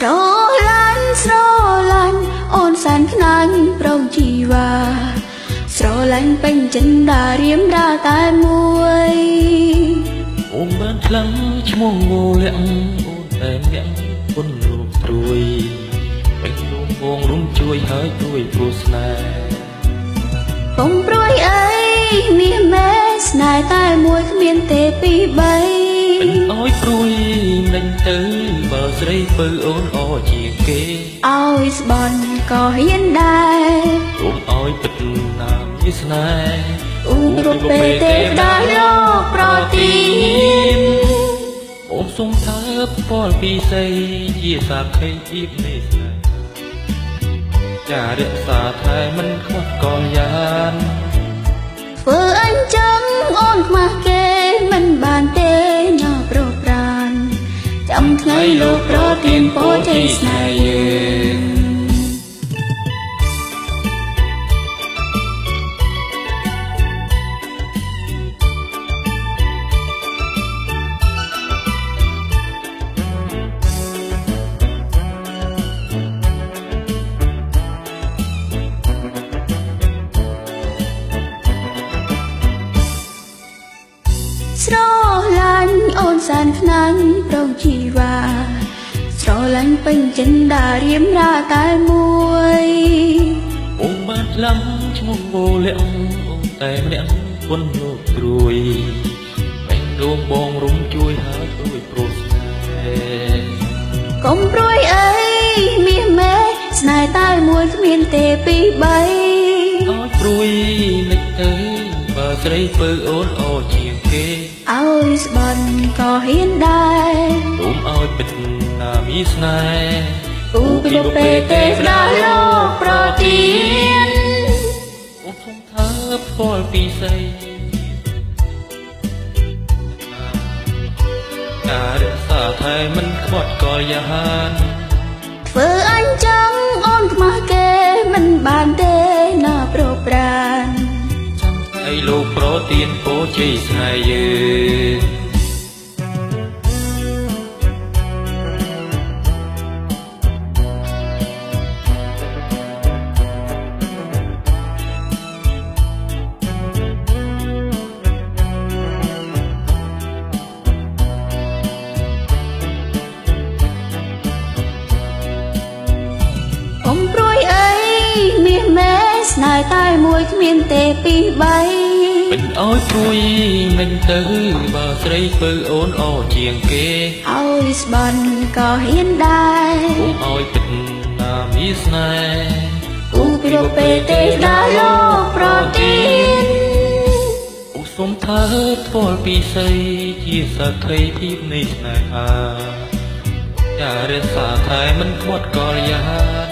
ស្រឡាញ់អូនសានខ្នាញ់ប្រងជីវ៉ាស្រឡាញ់ពេញចិន្តារៀមរាតែមួយអូនបានខ្លាំងឈ្មោះងូលាក់អូនតែអ្នកគុណលោកព្រួយពេញលោកបងរុំជួយហើយព្រួយព្រោះស្នេហ៍បងព្រួយអីមាសមេស្នេហ៍តែមួយគ្មានទេពីរបីពេញអើយព្រួយមិញទៅបើស្រីពៅអូនអជាងគេឲ្យស្បន់ក៏ហ៊ានដែរអូនអើយពិតណាមជាស្នេហ៍អូនគ្រប់ពេលទេដល់លោកប្រទីនអូនសុំថើបពលពីស័យជាសាខេជីបនៃស្នេហ៍ចារក្សាថែមិនខ្វះកលយានធ្វើអញ្ចឹងអូនខ្មាស់គេមិនបានទេញ៉ាប្រប្រានចាំថ្ងៃលោកប្រទានពរជ័យស្នេហ៍យើងស្រឡាញ់អូនសានខ្នាញ់ប្រងជីវ៉ាស្រឡាញ់ពេញចិន្តារៀមរាតែមួយអូនបានខ្លាំងឈ្មោះងូលាក់អូនតែម្នាក់គុណលោកព្រួយពេញដួងបងរុំជួយហើយព្រួយព្រោះស្នេហ៍កុំព្រួយអីមាសមេស្នេហ៍តែមួយគ្មានទេពីរបីឲ្យព្រួយនិចទៅបើស្រីពៅអូនអជាងគេឲ្យស្បន់ក៏ហ៊ានដែរទូមឲ្យពិតណាមីស្នេហ៍អូគ្រប់ពេលទេដល់លោកប្រទានអូនសុំថើបពលពីស័យការរក្សាថែមិនខ្វត់កលយានធ្វើអញ្ចឹងអូនខ្មាស់គេមិនបានទេណាប្រប្រានឲ្យលោកប្រទានពរជ័យស្នេហ៍យើងកុំព្រួយអីមាសមេស្នេហ៍តែមួយគ្មានទេពីរបីពេញអើយព្រួយមិញទៅបើស្រីពៅអូនអជាងគេឲ្យស្បន់ក៏ហ៊ានដែរអូនឲ្យពិតណាមីស្នេហ៍អូគ្រប់ពេលទេដល់លោកប្រទានអូសុំថើបពលពីស័យជាសក្ខីភាពនៃស្នេហាចារក្សាថែមិនខ្វត់កលយាន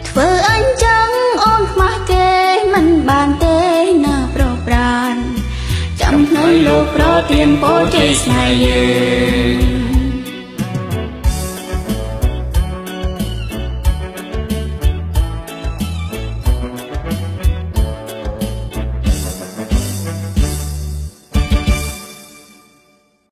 ធ្វើអញ្ចឹងអូនខ្មាស់គេមិនបានទេណាប្រប្រានចាំថ្ងៃលោកប្រទានពរជ័យស្នេហ៍យើង